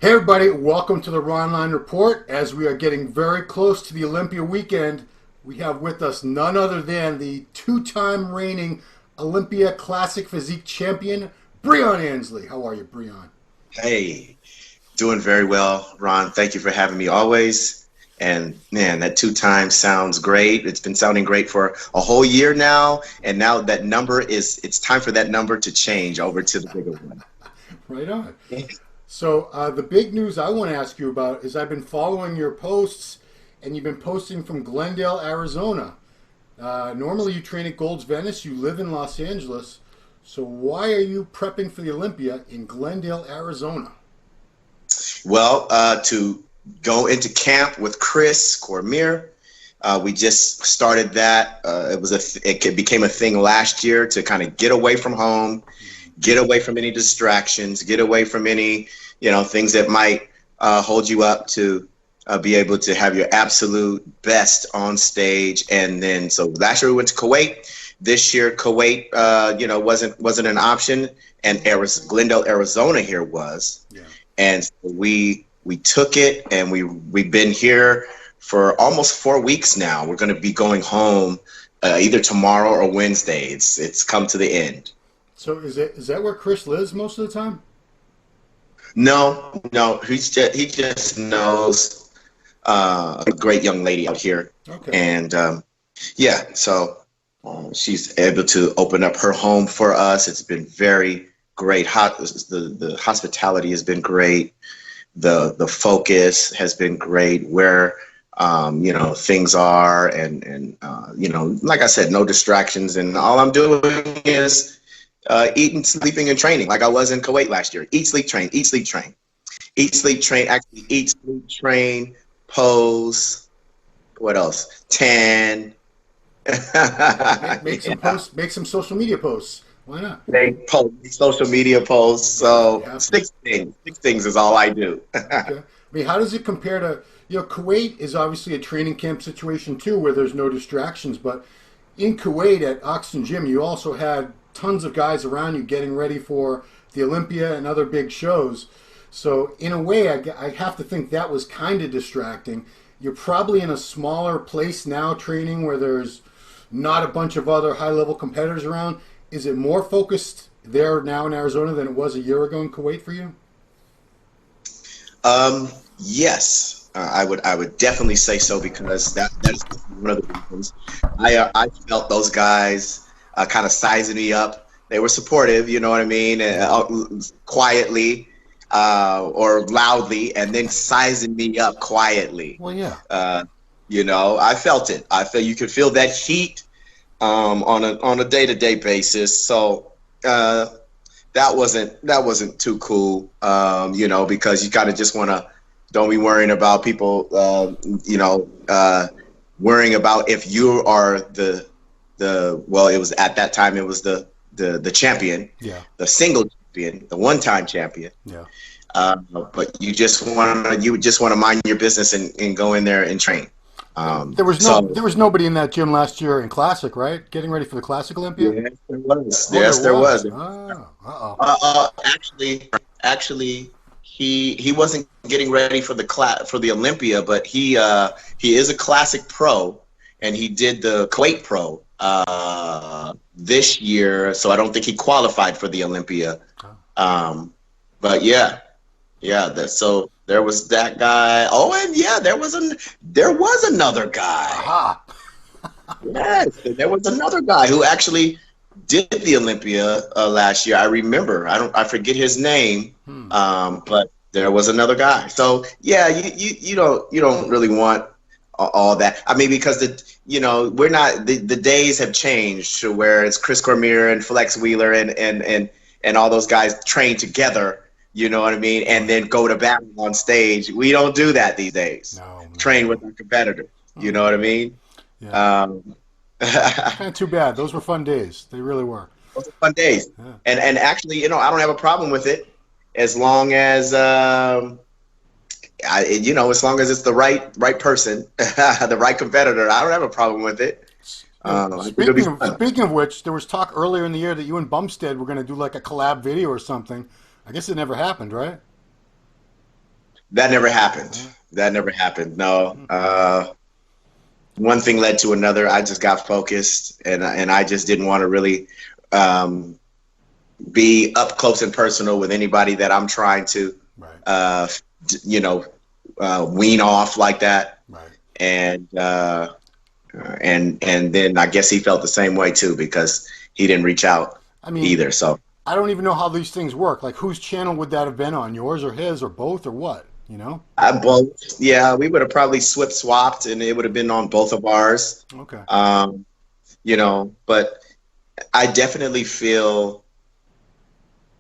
Hey everybody, welcome to the Ronline Report. As we are getting very close to the Olympia weekend, we have with us none other than the two-time reigning Olympia Classic Physique champion, Breon Ansley. How are you, Breon? Hey, doing very well, Ron. Thank you for having me always. And man, that two-time sounds great. It's been sounding great for a whole year now. And now that number it's time for that number to change over to the bigger one. Right on. So the big news I want to ask you about is I've been following your posts, and you've been posting from Glendale, Arizona. Normally you train at Gold's Venice. You live in Los Angeles. So why are you prepping for the Olympia in Glendale, Arizona? Well, to go into camp with Chris Cormier. We just started that. It became a thing last year to kind of get away from home, get away from any distractions, get away from any, things that might hold you up to be able to have your absolute best on stage. And then, so last year we went to Kuwait. This year, Kuwait, wasn't an option, and Glendale, Arizona here was. Yeah. And so we took it, and we've been here for almost 4 weeks now. We're going to be going home either tomorrow or Wednesday. It's come to the end. So is that where Chris lives most of the time? No, he just knows a great young lady out here. Okay. And so she's able to open up her home for us. It's been very great. The hospitality has been great. The focus has been great. Where things are, and like I said, no distractions, and all I'm doing is eating, sleeping, and training like I was in Kuwait last year. Eat, sleep, train. Eat, sleep, train. Eat, sleep, train. Actually, eat, sleep, train. Pose. What else? Tan. Make some posts. Make some social media posts. Why not? Make social media posts. So six things is all I do. Okay. I mean, how does it compare to? Kuwait is obviously a training camp situation too, where there's no distractions. But in Kuwait at Oxygen Gym, you also had tons of guys around you getting ready for the Olympia and other big shows. So in a way, I have to think that was kind of distracting. You're probably in a smaller place now training where there's not a bunch of other high-level competitors around. Is it more focused there now in Arizona than it was a year ago in Kuwait for you? Yes, I would definitely say so, because that is one of the reasons. I felt those guys kind of sizing me up. They were supportive, you know what I mean, quietly or loudly, and then sizing me up quietly. Well, yeah. I felt it. You could feel that heat on a day-to-day basis. So that wasn't too cool, because you kind of just want to, don't be worrying about people, worrying about if you are it was at that time, it was the champion, the single champion, the one-time champion. Yeah. But you just want to mind your business and go in there and train. There was nobody in that gym last year in Classic, right? Getting ready for the Classic Olympia? Yes, there was. Yes, there was. Actually, he wasn't getting ready for the Olympia, but he is a Classic Pro, and he did the Kuwait Pro this year, so I don't think he qualified for the Olympia. But so there was that guy. Oh, and there was another guy. Aha. Yes, there was another guy who actually did the Olympia last year. I remember. I forget his name. But there was another guy. So yeah, you don't really want all that. I mean, because we're not, the days have changed to where it's Chris Cormier and Flex Wheeler and all those guys train together, you know what I mean, and then go to battle on stage. We don't do that these days. No. Train with our competitors, you know what I mean? Yeah. Not too bad. Those were fun days. They really were. Those were fun days. Yeah. And actually, I don't have a problem with it as long as as long as it's the right person, the right competitor. I don't have a problem with it. Speaking of which, there was talk earlier in the year that you and Bumstead were going to do like a collab video or something. I guess it never happened, right? That never happened. That never happened. No. One thing led to another. I just got focused, and I just didn't want to really be up close and personal with anybody that I'm trying to, wean off like that. Right. And then I guess he felt the same way too, because he didn't reach out either. So I don't even know how these things work. Like, whose channel would that have been on? Yours or his, or both, or what? You know? Both. Yeah, we would have probably swapped, and it would have been on both of ours. Okay. But I definitely feel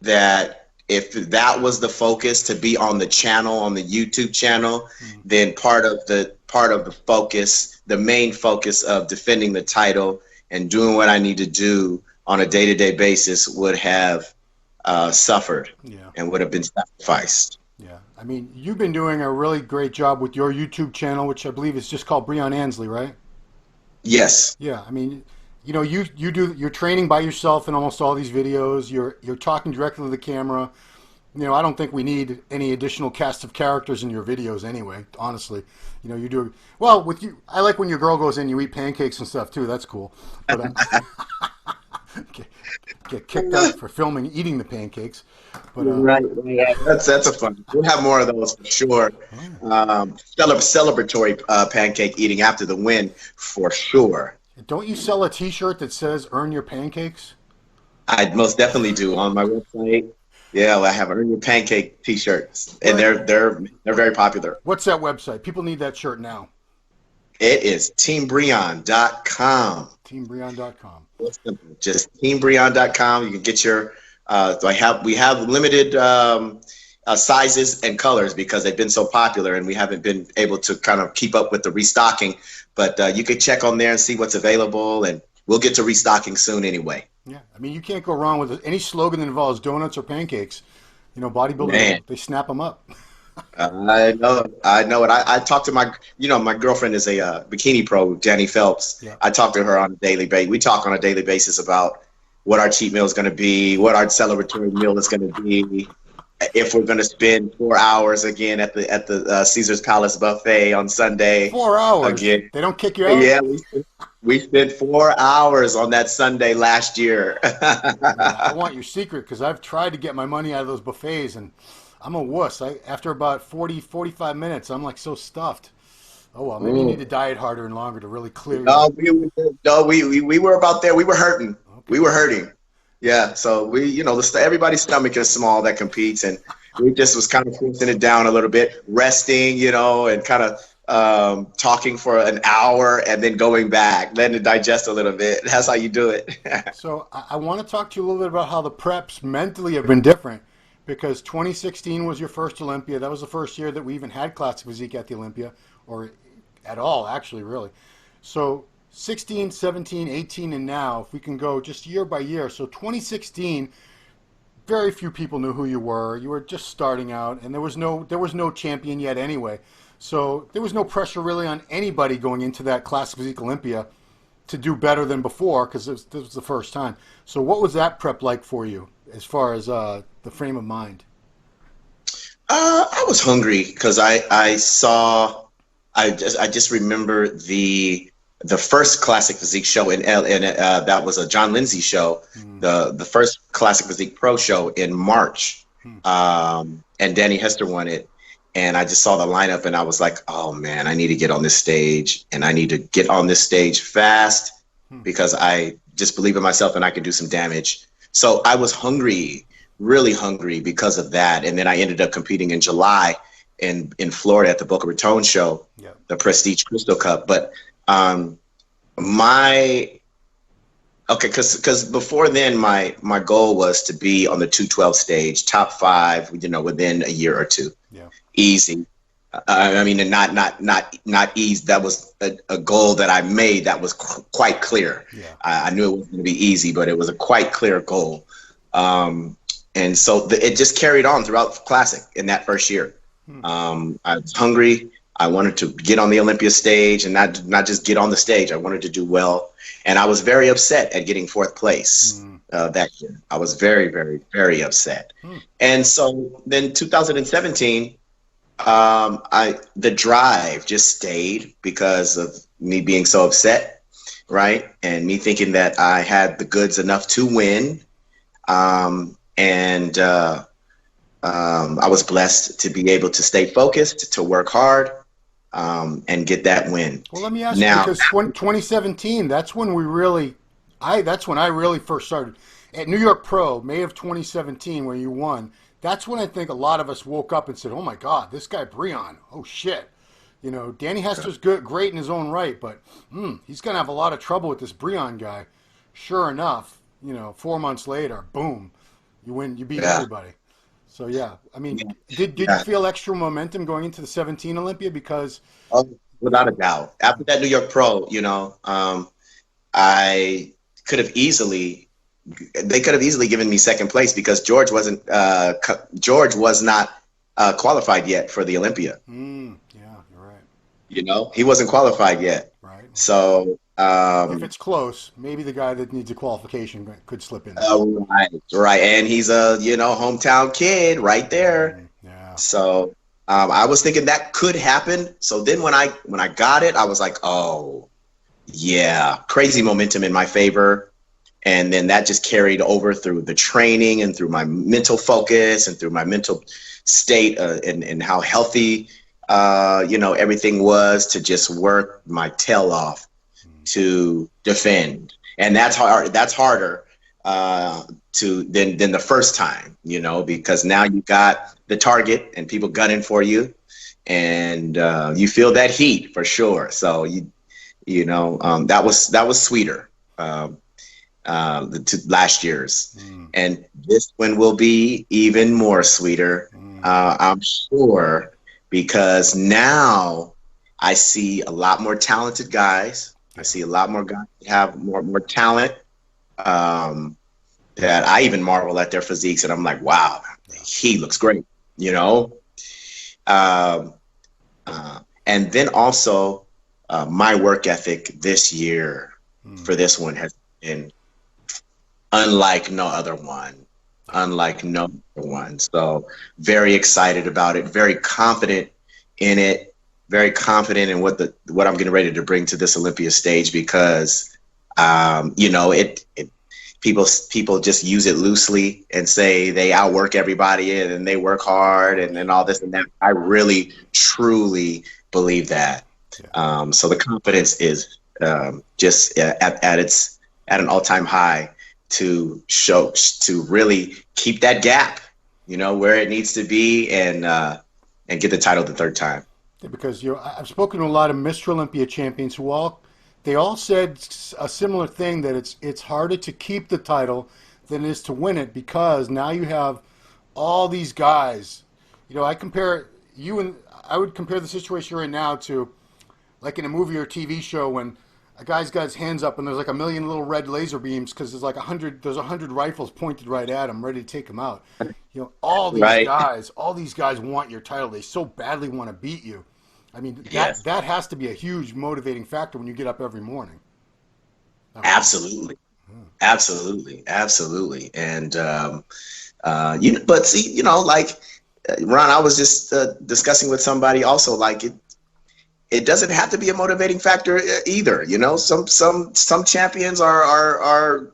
that if that was the focus, to be on the channel, on the YouTube channel, then part of the focus, the main focus of defending the title and doing what I need to do on a day-to-day basis would have suffered and would have been sacrificed. Yeah, I mean, you've been doing a really great job with your YouTube channel, which I believe is just called Breon Ansley, right? Yes. Yeah, I mean, you're training by yourself in almost all these videos. You're talking directly to the camera. I don't think we need any additional cast of characters in your videos anyway, honestly. You do well with you. I like when your girl goes in, you eat pancakes and stuff too. That's cool. But get kicked out for filming eating the pancakes. But, right. Yeah, that's a fun. We'll have more of those for sure. Celebratory pancake eating after the win for sure. Don't you sell a T-shirt that says "Earn Your Pancakes"? I most definitely do on my website. Yeah, I have "Earn Your Pancake" T-shirts, and they're very popular. What's that website? People need that shirt now. It is teambreon.com. Teambreon.com. Just teambreon.com. You can get your. We have limited sizes and colors because they've been so popular, and we haven't been able to kind of keep up with the restocking. But you can check on there and see what's available, and we'll get to restocking soon anyway. Yeah, I mean, you can't go wrong with any slogan that involves donuts or pancakes. Bodybuilders, they snap them up. I know it. I talk to my girlfriend is a bikini pro, Danny Phelps. Yeah. I talk to her on a daily basis. We talk on a daily basis about what our cheat meal is going to be, what our celebratory meal is going to be, if we're going to spend 4 hours again at the Caesar's Palace buffet on Sunday. 4 hours again. They don't kick you out. Yeah, we spent 4 hours on that Sunday last year. I want your secret, because I've tried to get my money out of those buffets, and I'm a wuss. After about 45 minutes, I'm like so stuffed. Oh, well, maybe you need to diet harder and longer to really clear you. We were about there. We were hurting. Okay. We were hurting. Yeah, so everybody's stomach is small that competes, and we just was kind of forcing it down a little bit, resting, and kind of talking for an hour and then going back, letting it digest a little bit. That's how you do it. So I want to talk to you a little bit about how the preps mentally have been different, because 2016 was your first Olympia. That was the first year that we even had Classic Physique at the Olympia, or at all, actually, really. So 16, 17, 18, and now, if we can go just year by year. So 2016, very few people knew who you were. You were just starting out, and there was no champion yet anyway. So there was no pressure really on anybody going into that Classic Physique Olympia to do better than before, because this was the first time. So what was that prep like for you, as far as the frame of mind? I was hungry, because I just remember the first Classic Physique show and that was a John Lindsay show, the first Classic Physique Pro show in March, and Danny Hester won it, and I just saw the lineup and I was like, oh man, I need to get on this stage, and I need to get on this stage fast, because I just believe in myself and I can do some damage. So I was hungry, really hungry because of that, and then I ended up competing in July in Florida at the Boca Raton show, the Prestige Crystal Cup. But because before then my goal was to be on the 212 stage, top 5, within a year or two. Yeah, easy. I mean, and not easy. That was a goal that I made that was quite clear. Yeah. I knew it wasn't going to be easy, but it was a quite clear goal. And so it just carried on throughout the Classic in that first year. I was hungry. I wanted to get on the Olympia stage, and not just get on the stage. I wanted to do well. And I was very upset at getting 4th place that year. I was very, very, very upset. And so then 2017, The drive just stayed because of me being so upset, right? And me thinking that I had the goods enough to win. I was blessed to be able to stay focused, to work hard, and get that win. Well, let me ask you, because 2017, that's when we really, that's when I really first started. At New York Pro, May of 2017, where you won, that's when I think a lot of us woke up and said, oh my God, this guy Breon, oh shit. You know, Danny Hester's good, great in his own right, but he's going to have a lot of trouble with this Breon guy. Sure enough, you know, 4 months later, boom, you win, you beat everybody. So yeah, I mean, did you feel extra momentum going into the 17 Olympia? Because without a doubt, after that New York Pro, you know, I could have easily, they could have easily given me second place because George was not qualified yet for the Olympia. Yeah, you're right. You know, he wasn't qualified yet. Right. So if it's close, maybe the guy that needs a qualification could slip in. Right, and he's a hometown kid right there. Yeah. So I was thinking that could happen. So then when I got it, I was like, oh yeah, crazy momentum in my favor. And then that just carried over through the training and through my mental focus and through my mental state and how healthy everything was to just work my tail off to defend. And that's hard. That's harder than the first time, you know, because now you got the target and people gunning for you, and you feel that heat for sure. So that was sweeter. To last year's, and this one will be even more sweeter, I'm sure, because now I see a lot more talented guys. I see a lot more guys have more talent, that I even marvel at their physiques, and I'm like, wow, he looks great, you know. And then also my work ethic this year for this one has been unlike no other one. So very excited about it, very confident in it, very confident in what I'm getting ready to bring to this Olympia stage, because people just use it loosely and say they outwork everybody and they work hard and all this and that. I really truly believe that. So the confidence is just at an all-time high to really keep that gap, you know, where it needs to be, and get the title the third time. Yeah, because I've spoken to a lot of Mr. Olympia champions who all said a similar thing, that it's harder to keep the title than it is to win it, because now you have all these guys. You know, I would compare the situation you're in now to like in a movie or TV show when a guy's got his hands up and there's like a million little red laser beams because there's like 100 rifles pointed right at him, ready to take him out. You know, all these guys want your title. They so badly want to beat you. I mean, that has to be a huge motivating factor when you get up every morning. Absolutely. And but see, you know, like Ron, I was just discussing with somebody also, like it doesn't have to be a motivating factor either. You know, some champions are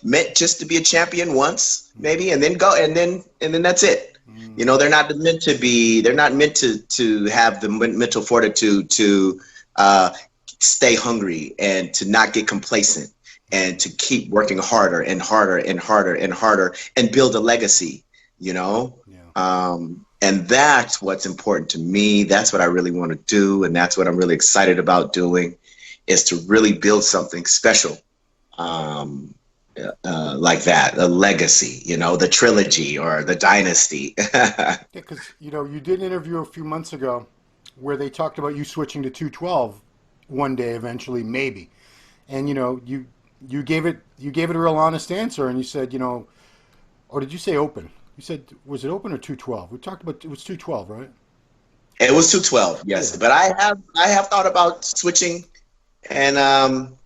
meant just to be a champion once, maybe, and then that's it. You know, they're not meant to have the mental fortitude to stay hungry and to not get complacent and to keep working harder and harder and harder and harder and build a legacy, you know? And that's what's important to me. That's what I really want to do. And that's what I'm really excited about doing, is to really build something special. Like that, a legacy, you know, the trilogy or the dynasty. Yeah, because, you know, you did an interview a few months ago where they talked about you switching to 212 one day eventually, maybe. And, you know, you gave it a real honest answer, and you said, you know, or did you say open? You said, was it open or 212? We talked about, it was 212, right? It was 212, yes. Yeah. But I have thought about switching and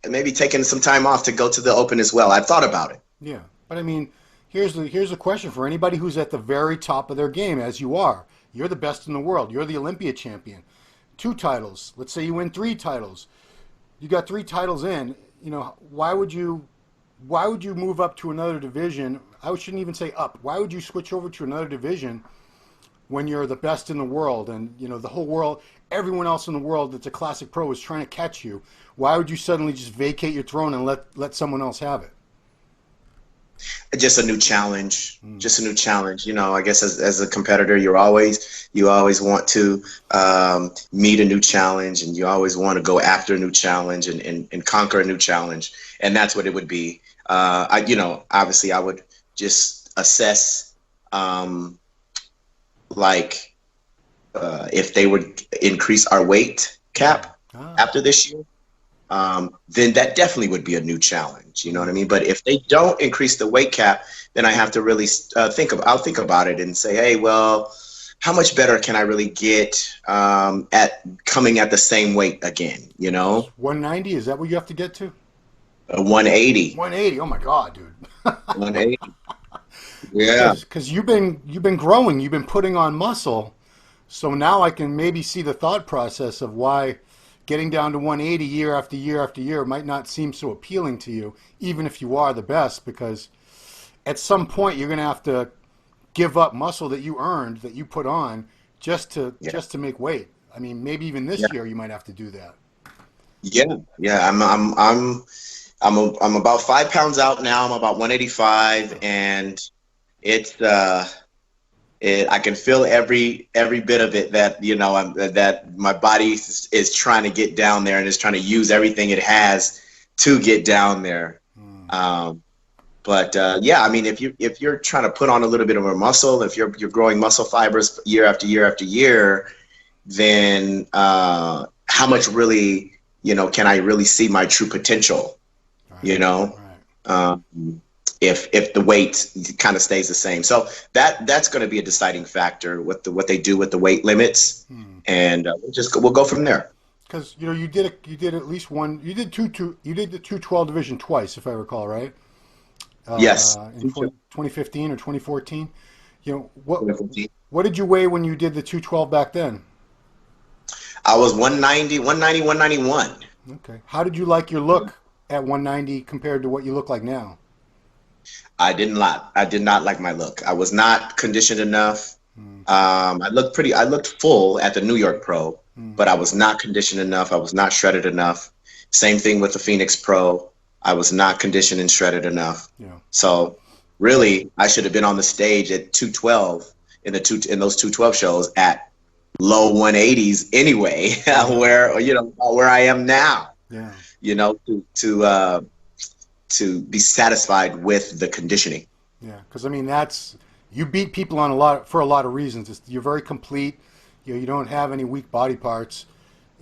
maybe taking some time off to go to the open as well. I've thought about it. Yeah, but I mean, here's the question for anybody who's at the very top of their game, as you are. You're the best in the world. You're the Olympia champion. 2 titles. Let's say you win 3 titles. You got 3 titles in. You know, why would you move up to another division? I shouldn't even say up. Why would you switch over to another division when you're the best in the world, and you know the whole world, everyone else in the world that's a Classic Pro is trying to catch you? Why would you suddenly just vacate your throne and let someone else have it? Just a new challenge. Just a new challenge. You know, I guess as a competitor, you always want to meet a new challenge, and you always want to go after a new challenge and conquer a new challenge. And that's what it would be. You know, obviously I would just assess if they would increase our weight cap after this year. Then that definitely would be a new challenge. You know what I mean? But if they don't increase the weight cap, then I have to really I'll think about it and say, hey, well, how much better can I really get at coming at the same weight again? You know, 190, is that what you have to get to? 180. 180. Oh my God, dude. 180. Yeah. Because you've been growing, you've been putting on muscle, so now I can maybe see the thought process of why getting down to 180 year after year after year might not seem so appealing to you, even if you are the best, because at some point you're going to have to give up muscle that you earned, that you put on, just to make weight. I mean, maybe even this year you might have to do that. Yeah. I'm about 5 pounds out now. I'm about 185, and it's I can feel every bit of it, that you know that my body is trying to get down there and is trying to use everything it has to get down there. But yeah, I mean, if you're trying to put on a little bit of a muscle, if you're growing muscle fibers year after year after year, then how much really, you know, can I really see my true potential? Right. You know. Right. If the weight kind of stays the same, so that's going to be a deciding factor with what they do with the weight limits, and we'll go from there. Because you know you did at least one. You did the 212 division twice, if I recall, right? Yes. In 2015 or 2014. You know what did you weigh when you did the 212 back then? I was 190, 191. Okay. How did you like your look at 190 compared to what you look like now? I did not like my look. I was not conditioned enough. I looked full at the New York Pro, but I was not conditioned enough. I was not shredded enough. Same thing with the Phoenix Pro. I was not conditioned and shredded enough. Yeah. So really, I should have been on the stage at 212 in those 212 shows at low 180s anyway, where I am now. Yeah. You know, to be satisfied with the conditioning. Yeah, because I mean you beat people for a lot of reasons. You're very complete. You don't have any weak body parts,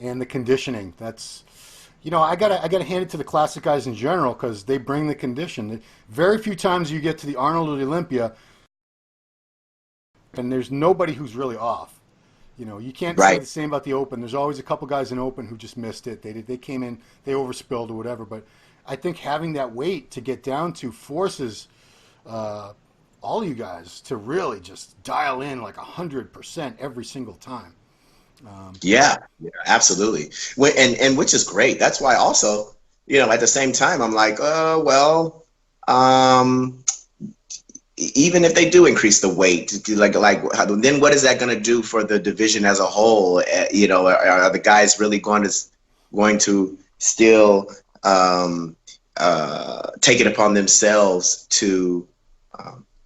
and the conditioning. That's, you know, I gotta hand it to the Classic guys in general, because they bring the condition. Very few times you get to the Arnold or the Olympia, and there's nobody who's really off. You know, you can't say the same about the Open. There's always a couple guys in Open who just missed it. They came in, they overspilled or whatever, but I think having that weight to get down to forces all you guys to really just dial in like 100% every single time. Yeah, absolutely. And which is great. That's why also, you know, at the same time, I'm like, even if they do increase the weight, then what is that going to do for the division as a whole? You know, are the guys really going to still take it upon themselves to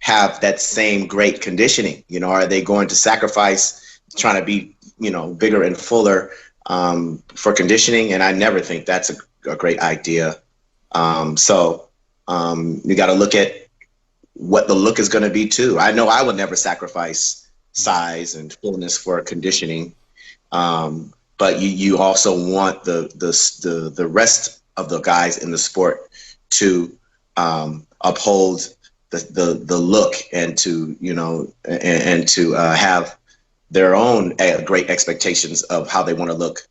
have that same great conditioning? You know, are they going to sacrifice trying to be, you know, bigger and fuller for conditioning? And I never think that's a great idea. So you got to look at what the look is going to be too. I know I would never sacrifice size and fullness for conditioning, but you also want the rest of the guys in the sport to uphold the look, and to, you know, and to have their own great expectations of how they want to look,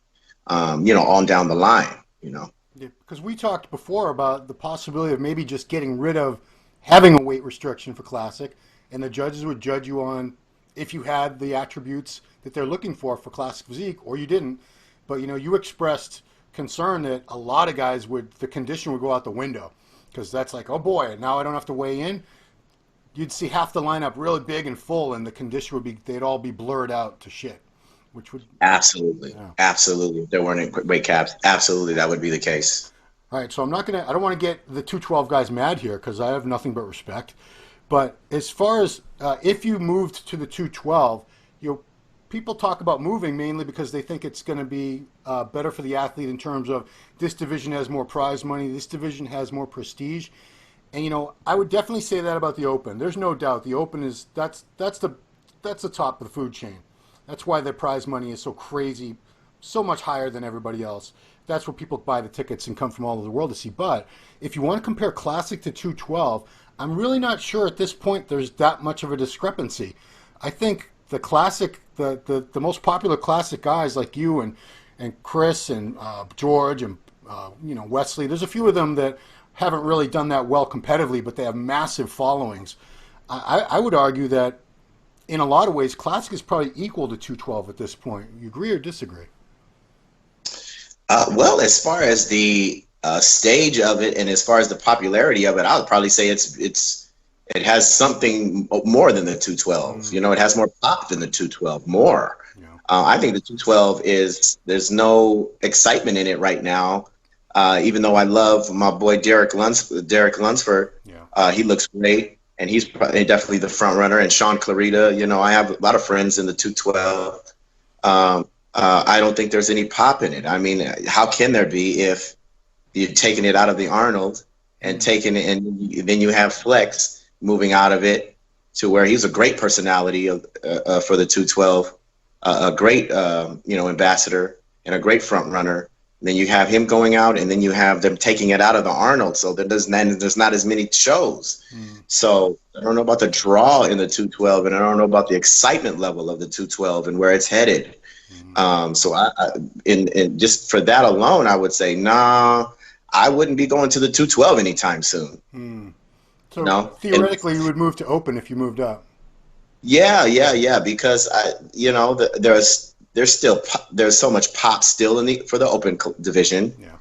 you know, on down the line, you know. Yeah, because we talked before about the possibility of maybe just getting rid of having a weight restriction for Classic, and the judges would judge you on if you had the attributes that they're looking for Classic Physique, or you didn't. But, you expressed concern that a lot of guys the condition would go out the window, because that's like, oh boy, now I don't have to weigh in. You'd see half the lineup really big and full, and the condition they'd all be blurred out to shit, which would... Absolutely. Yeah. Absolutely. If there weren't weight caps, absolutely, that would be the case. All right, so I don't want to get the 212 guys mad here, because I have nothing but respect. But as far as if you moved to the 212, people talk about moving mainly because they think it's going to be better for the athlete in terms of this division has more prize money, this division has more prestige. And, I would definitely say that about the Open. There's no doubt the Open that's the top of the food chain. That's why their prize money is so crazy, so much higher than everybody else. That's where people buy the tickets and come from all over the world to see. But if you want to compare Classic to 212, I'm really not sure at this point there's that much of a discrepancy. I think the Classic, the most popular Classic guys like you and Chris and George and Wesley, there's a few of them that haven't really done that well competitively, but they have massive followings. I would argue that in a lot of ways, Classic is probably equal to 212 at this point. You agree or disagree? Well, as far as the stage of it and as far as the popularity of it, I would probably say it has something more than the 212. It has more pop than the 212, more. Yeah. I think the 212 there's no excitement in it right now. Even though I love my boy Derek Lunsford, yeah. He looks great, and he's definitely the front runner. And Sean Clarita, I have a lot of friends in the 212. I don't think there's any pop in it. I mean, how can there be if you're taking it out of the Arnold and taking it, and then you have Flex moving out of it to where he's a great personality for the 212, a great ambassador and a great front runner. And then you have him going out, and then you have them taking it out of the Arnold, so there's not as many shows. So I don't know about the draw in the 212, and I don't know about the excitement level of the 212 and where it's headed. So in just for that alone, I would say, nah, I wouldn't be going to the 212 anytime soon. So theoretically, you would move to Open if you moved up. Yeah, because there's so much pop still for the Open division. Yeah.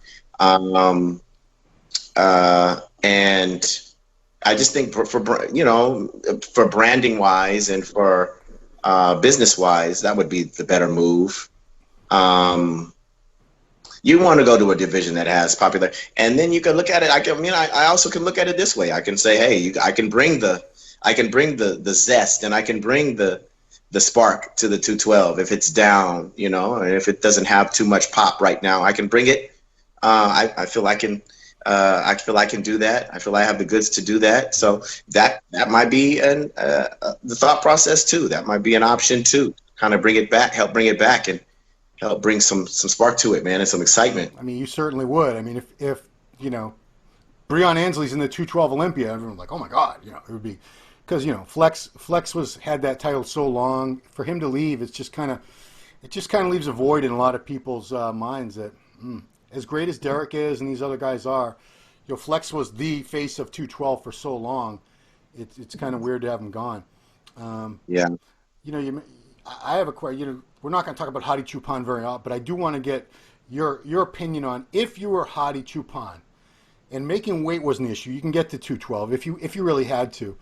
And I just think for branding wise and for business wise, that would be the better move. You want to go to a division that has popular, and then you can look at it. I also can look at it this way. I can say, hey, I can bring the zest, and I can bring the spark to the 212 if it's down, and if it doesn't have too much pop right now, I can bring it. I feel I can do that. I feel I have the goods to do that. So that might be the thought process too. That might be an option too. Kind of help bring it back, and help bring some spark to it, man, and some excitement. I mean, you certainly would. I mean, if Breon Ansley's in the 212 Olympia, everyone's like, oh my God, it would be, because Flex had that title so long. For him to leave, it just kind of leaves a void in a lot of people's minds that. As great as Derek is and these other guys are, Flex was the face of 212 for so long. It's kind of weird to have him gone. Yeah. I have a question. We're not going to talk about Hadi Choopan very often, but I do want to get your opinion on if you were Hadi Choopan and making weight wasn't the issue. You can get to 212 if you really had to.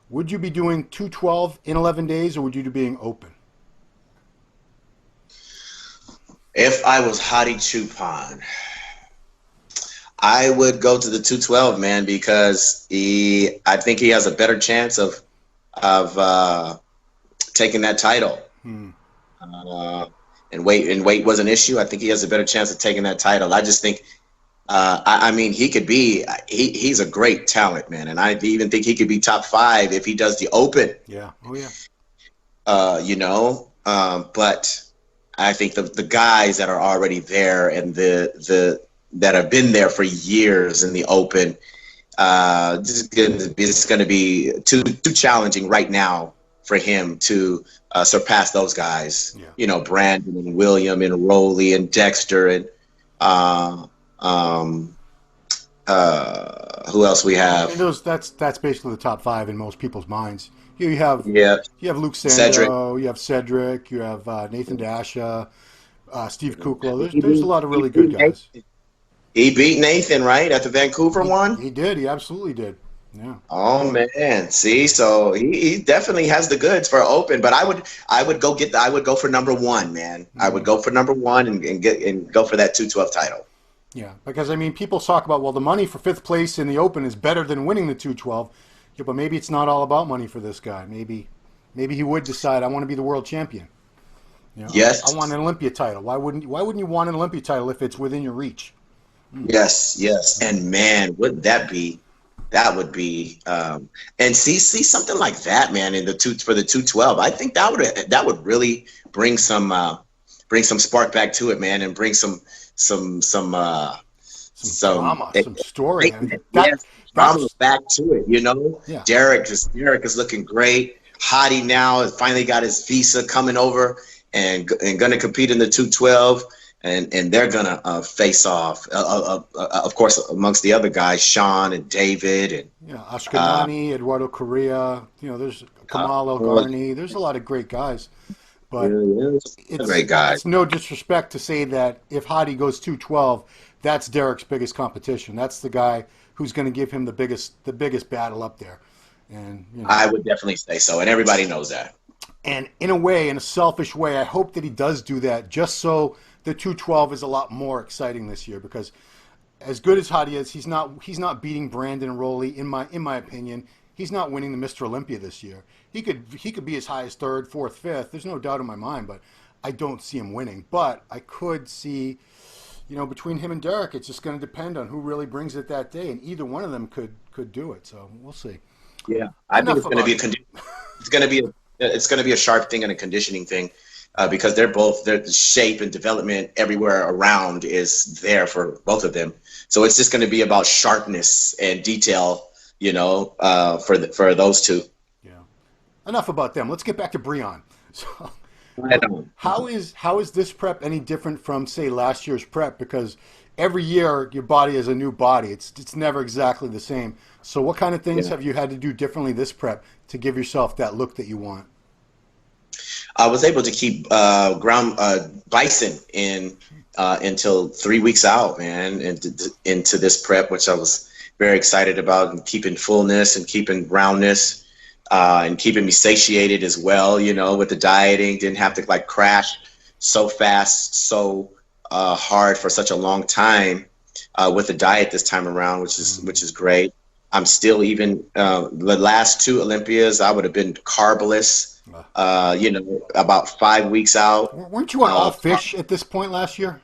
Would you be doing 212 in 11 days, or would you be being Open? If I was Hadi Choopan, I would go to the 212, man, because I think he has a better chance of taking that title. And weight was an issue. I think he has a better chance of taking that title. I just think, he could be. He's a great talent, man, and I even think he could be top 5 if he does the Open. Yeah. Oh yeah. But I think the guys that are already there and the that have been there for years in the Open, it's going to be too challenging right now for him to surpass those guys. Yeah. Brandon and William and Rowley and Dexter and who else we have? And that's basically the top 5 in most people's minds. Yeah. you have Luke Cedric. Sando, you have Cedric, you have Nathan Dasha, Steve Kukla. He There's a beat, lot of he really good beat guys. Nathan. He beat Nathan, right, at the Vancouver one? He did. He absolutely did. Yeah. Oh man, see, so he definitely has the goods for open, but I would go for number one, man. I would go for number one and go for that 212 title. Yeah, because I mean, people talk about, well, the money for fifth place in the Open is better than winning the 212. Yeah, but maybe it's not all about money for this guy. Maybe he would decide, I want to be the world champion. You know, Yes. I want an Olympia title. Why wouldn't you want an Olympia title if it's within your reach? Yes, yes. And man, wouldn't that be? That would be and see something like that, man, in the for the 212. I think that would really bring some spark back to it, man, and bring some drama, some story. I mean, yes, drama back to it, you know. Yeah. Derek is looking great. Hottie now has finally got his visa coming over and going to compete in the 212. And they're gonna face off, of course, amongst the other guys, Sean and David and Ashkenani, Eduardo Correa. You know, there's Kamal El Garni. There's a lot of great guys, but great guys. It's no disrespect to say that if Hadi goes 212, that's Derek's biggest competition. That's the guy who's going to give him the biggest battle up there. And you know, I would definitely say so, and everybody knows that. And in a selfish way, I hope that he does do that, just so the 212 is a lot more exciting this year, because as good as Hadi is, he's not beating Brandon and Roley in my opinion. He's not winning the Mr. Olympia this year. He could be as high as third, fourth, fifth. There's no doubt in my mind, but I don't see him winning. But I could see, you know, between him and Derek, it's just going to depend on who really brings it that day, and either one of them could do it. So we'll see. Yeah, I think it's going to be it's going to be a sharp thing and a conditioning thing. Because the shape and development everywhere around is there for both of them. So it's just going to be about sharpness and detail, you know, for those two. Yeah. Enough about them. Let's get back to Breon. So, how is this prep any different from, say, last year's prep? Because every year your body is a new body. It's never exactly the same. So what kind of things have you had to do differently this prep to give yourself that look that you want? I was able to keep ground bison in until 3 weeks out, man, into this prep, which I was very excited about, and keeping fullness and keeping roundness and keeping me satiated as well, you know, with the dieting. Didn't have to like crash so fast, so hard for such a long time with the diet this time around, which is great. I'm still even the last two Olympias, I would have been carbless. You know, about 5 weeks out. Weren't you on all fish at this point last year?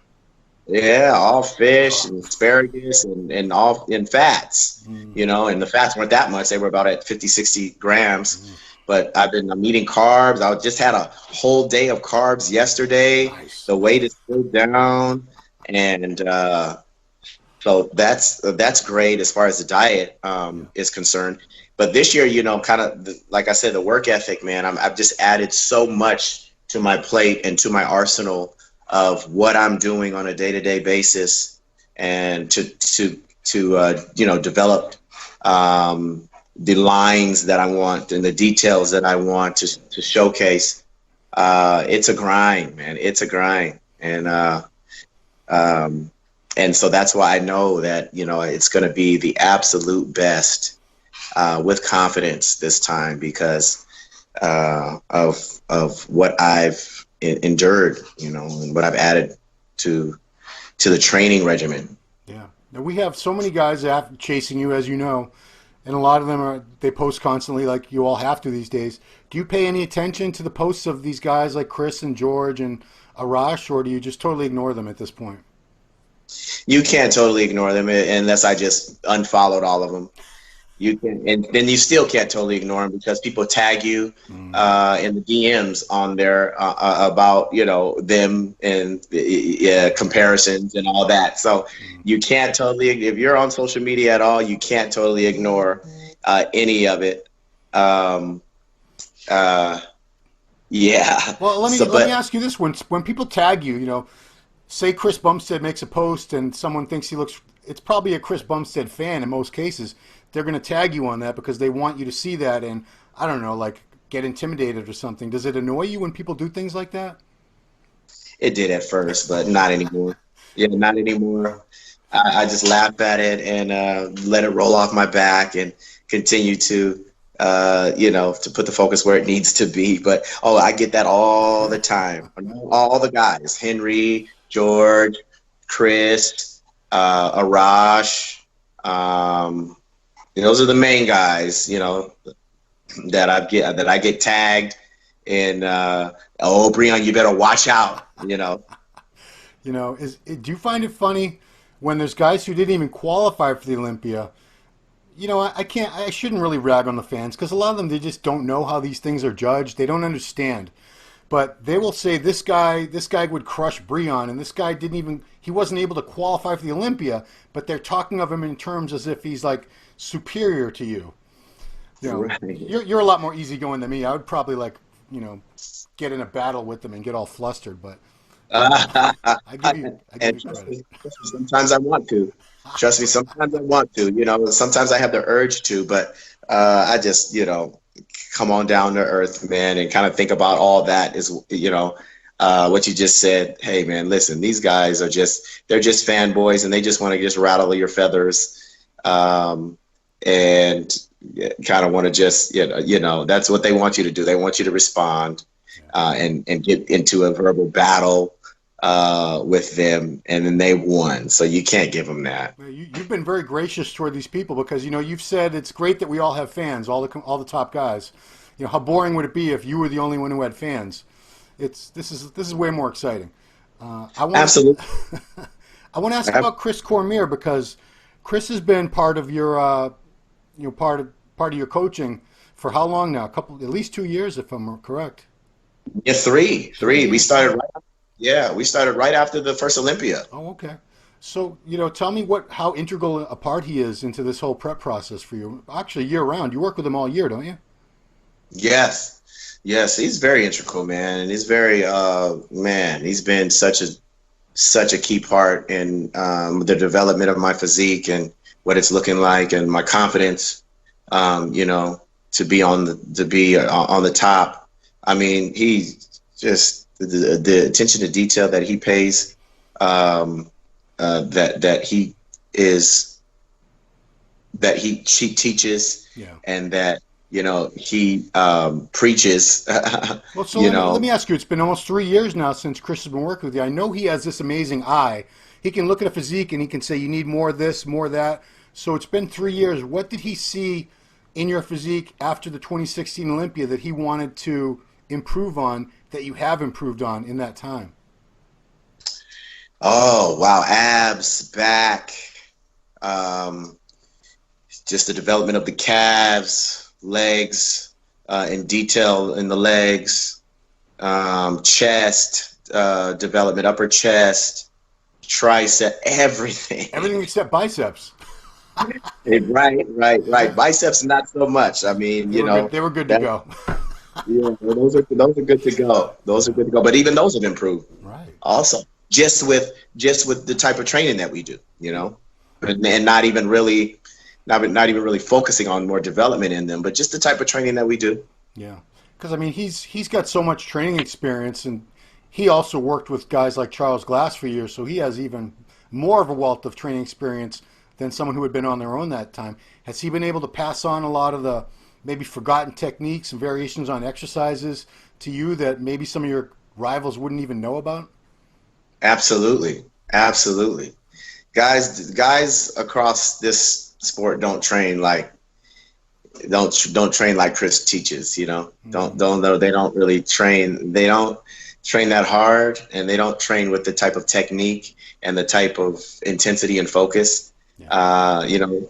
Yeah, all fish and asparagus and all in fats, you know, and the fats weren't that much. They were about at 50, 60 grams. But I'm eating carbs. I just had a whole day of carbs yesterday. Nice. The weight is still down. And so that's great as far as the diet is concerned. But this year, you know, kind of like I said, the work ethic, man, I've just added so much to my plate and to my arsenal of what I'm doing on a day-to-day basis, and to you know, develop the lines that I want and the details that I want to showcase. It's a grind, man. It's a grind. And so that's why I know that, you know, it's going to be the absolute best. With confidence this time, because of what I've endured, you know, and what I've added to the training regimen. Yeah. Now we have so many guys chasing you, as you know, and a lot of them they post constantly, like you all have to these days. Do you pay any attention to the posts of these guys like Chris and George and Arash, or do you just totally ignore them at this point? You can't totally ignore them unless I just unfollowed all of them. You can, and then you still can't totally ignore them because people tag you in the DMs on there about, you know, them and comparisons and all that. So you can't totally, if you're on social media at all, you can't totally ignore any of it. Yeah. Well, let me ask you this: when people tag you, you know, say Chris Bumstead makes a post and someone thinks he looks, it's probably a Chris Bumstead fan in most cases. they're going to tag you on that because they want you to see that and, I don't know, like get intimidated or something. Does it annoy you when people do things like that? It did at first, but not anymore. Yeah, not anymore. I just laugh at it and let it roll off my back and continue to, to put the focus where it needs to be. But, I get that all the time. All the guys, Henry, George, Chris, Arash, those are the main guys, that I get tagged and, Breon, you better watch out, Do you find it funny when there's guys who didn't even qualify for the Olympia? I shouldn't really rag on the fans because a lot of them, they just don't know how these things are judged. They don't understand. But they will say this guy would crush Breon, and this guy he wasn't able to qualify for the Olympia, but they're talking of him in terms as if he's like superior to you. Right. You're a lot more easygoing than me. I would probably get in a battle with them and get all flustered, but I give you credit. Sometimes I want to. Trust me, sometimes I want to. Sometimes I have the urge to, but I just, come on down to earth, man, and kind of think about all that is, what you just said. Hey, man, listen, these guys they're just fanboys and they just want to just rattle your feathers. And kind of want to just, that's what they want you to do. They want you to respond and get into a verbal battle with them, and then they won. So you can't give them that. You've been very gracious toward these people because, you've said it's great that we all have fans, all the top guys. How boring would it be if you were the only one who had fans? This is way more exciting. Absolutely. I want to ask about Chris Cormier because Chris has been part of your part of your coaching for how long now? At least 2 years, if I'm correct. Yeah, three. We started right after the first Olympia. Oh, okay. So, tell me how integral a part he is into this whole prep process for you. Actually, year round. You work with him all year, don't you? Yes, he's very integral, man, and he's very he's been such a key part in the development of my physique and what it's looking like and my confidence, to be on the top. I mean, he's just the attention to detail that he pays, she teaches, and that he preaches. Well, so let me ask you. It's been almost 3 years now since Chris has been working with you. I know he has this amazing eye. He can look at a physique and he can say, you need more of this, more of that. So it's been 3 years. What did he see in your physique after the 2016 Olympia that he wanted to improve on, that you have improved on in that time? Oh, wow. Abs, back, just the development of the calves, legs, in detail in the legs, chest, development, upper chest, tricep, everything. Everything except biceps. Right. Biceps, not so much. I mean, they were good to go. Yeah, well, those are good to go. Those are good to go. But even those have improved. Right. Also, just with the type of training that we do, and not even really focusing on more development in them, but just the type of training that we do. Yeah, because I mean, he's got so much training experience, and he also worked with guys like Charles Glass for years, so he has even more of a wealth of training experience than someone who had been on their own that time. Has he been able to pass on a lot of the maybe forgotten techniques and variations on exercises to you that maybe some of your rivals wouldn't even know about? Absolutely. Guys across this sport don't train like Chris teaches, Mm-hmm. They don't really train. They don't train that hard, and they don't train with the type of technique and the type of intensity and focus, under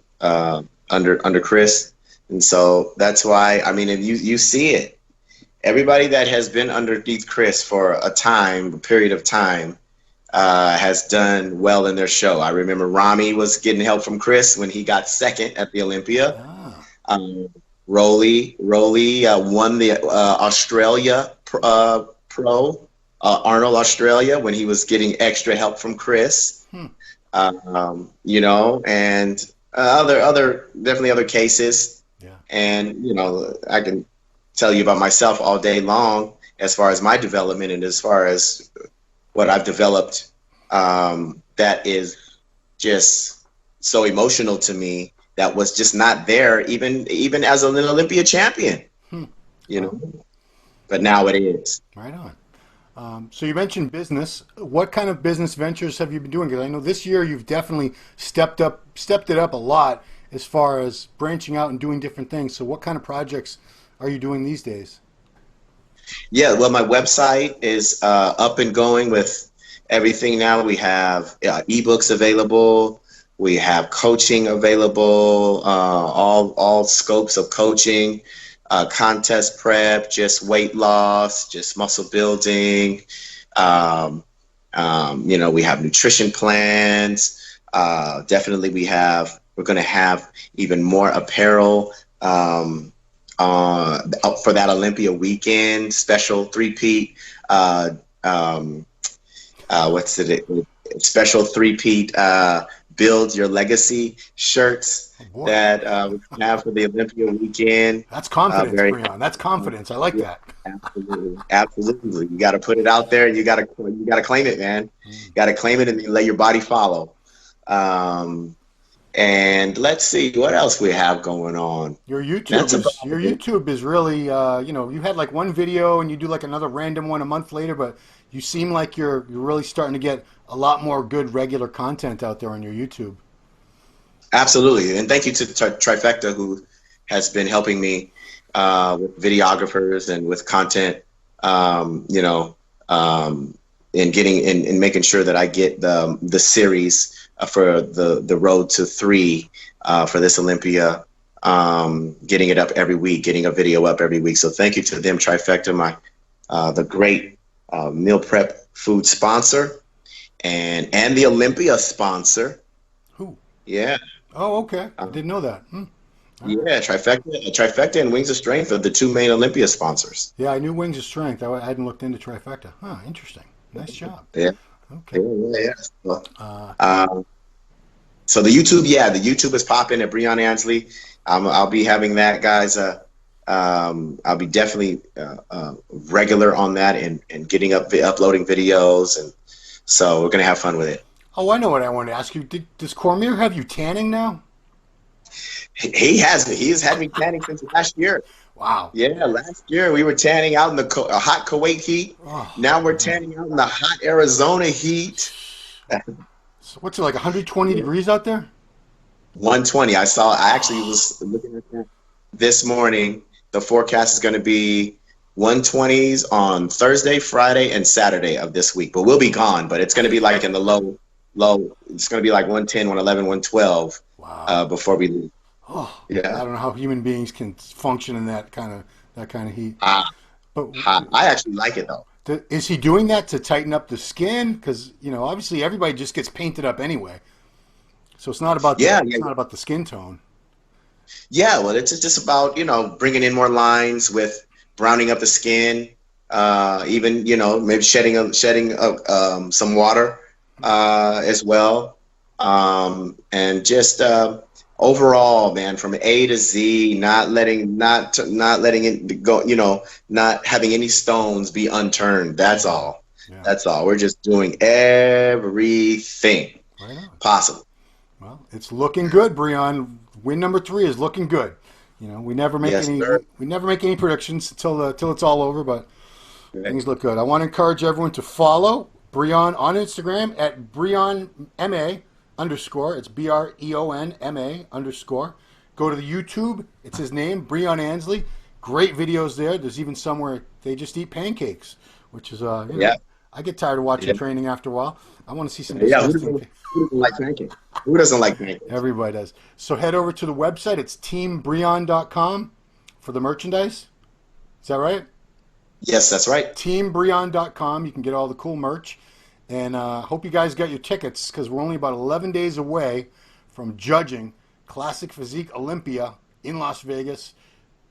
Chris. And so that's why, I mean, if you see it, everybody that has been underneath Chris for a period of time, has done well in their show. I remember Rami was getting help from Chris when he got second at the Olympia. Rolly won the Australia Pro, Arnold Australia, when he was getting extra help from Chris. And definitely other cases. Yeah. And, I can tell you about myself all day long as far as my development and as far as what I've developed, that is just so emotional to me, that was just not there even as an Olympia champion, you know, but now it is. Right on. So you mentioned business. What kind of business ventures have you been doing? Because I know this year you've definitely stepped it up a lot as far as branching out and doing different things. So what kind of projects are you doing these days? Yeah, well, my website is up and going with everything now. We have ebooks available. We have coaching available, all scopes of coaching, contest prep, just weight loss, just muscle building. We have nutrition plans. Definitely we're going to have even more apparel up for that Olympia weekend, special three-peat, special three-peat Build Your Legacy shirts that we have for the Olympia weekend. That's confidence, Breon. That's confidence. I like that. Absolutely. You got to put it out there, and you got to claim it, man. You got to claim it, and then let your body follow. And let's see what else we have going on. Your YouTube is really, you had like one video and you do like another random one a month later, but you seem like you're really starting to get a lot more good regular content out there on your YouTube. Absolutely. And thank you to Trifecta, who has been helping me with videographers and with content, in making sure that I get the series for the road to 3 for this Olympia, getting it up every week, getting a video up every week. So thank you to them, Trifecta, the great meal prep food sponsor, and the Olympia sponsor. Who? Yeah. Oh, okay. I didn't know that. Yeah, Trifecta and Wings of Strength are the two main Olympia sponsors. Yeah, I knew Wings of Strength. I hadn't looked into Trifecta. Huh, interesting. Nice job. Yeah. Okay. Yeah. So the YouTube is popping at Breon Ansley. I'll be having that, guys. I'll be definitely regular on that and getting uploading videos, and so we're gonna have fun with it. Oh, I know what I wanted to ask you. Does Cormier have you tanning now? He has me. He has had me tanning since last year. Wow. Yeah, last year we were tanning out in the hot Kuwait heat. Oh, now we're tanning out in the hot Arizona heat. So what's it, like 120 degrees out there? 120. I actually was looking at that this morning. The forecast is going to be 120s on Thursday, Friday, and Saturday of this week. But we'll be gone. But it's going to be like in the low. It's going to be like 110, 111, 112 before we leave. Oh, yeah. I don't know how human beings can function in that kind of heat. But I actually like it though. Is he doing that to tighten up the skin? Because obviously everybody just gets painted up anyway, so it's not about not about the skin tone. Yeah, well, it's just about bringing in more lines with browning up the skin, even maybe shedding some water as well, and just. Overall, man, from A to Z, not letting it go, not having any stones be unturned. That's all. Yeah. That's all. We're just doing everything possible. Well, it's looking good, Breon. Win number 3 is looking good. We never make any predictions until it's all over, but things look good. I want to encourage everyone to follow Breon on Instagram at BreonMA. _ It's BreonMA _ Go to the YouTube. It's his name, Breon Ansley. Great videos there. There's even some where they just eat pancakes, which is I get tired of watching training after a while. I want to see some disgusting. Who doesn't like pancakes? Who doesn't like pancakes? Everybody does. So head over to the website. It's teambreon.com for the merchandise. Is that right? Yes, that's right. Teambreon.com. You can get all the cool merch. And hope you guys got your tickets, because we're only about 11 days away from judging Classic Physique Olympia in Las Vegas.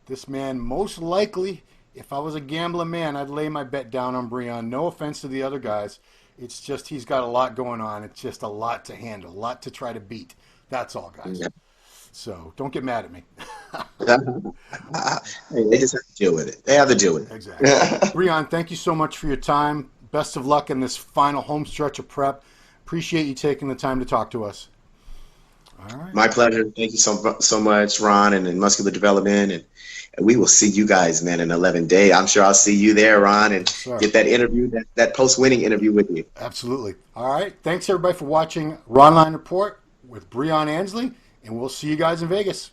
This man, most likely, if I was a gambling man, I'd lay my bet down on Breon. No offense to the other guys. It's just he's got a lot going on. It's just a lot to handle, a lot to try to beat. That's all, guys. Yeah. So don't get mad at me. Hey, they just have to deal with it. They have to deal with it. Exactly. Breon, thank you so much for your time. Best of luck in this final home stretch of prep. Appreciate you taking the time to talk to us. All right. My pleasure. Thank you so much, Ron, and Muscular Development. And we will see you guys, man, in 11 days. I'm sure I'll see you there, Ron, and get that interview, that post-winning interview with you. Absolutely. All right. Thanks, everybody, for watching Ronline Report with Breon Ansley, and we'll see you guys in Vegas.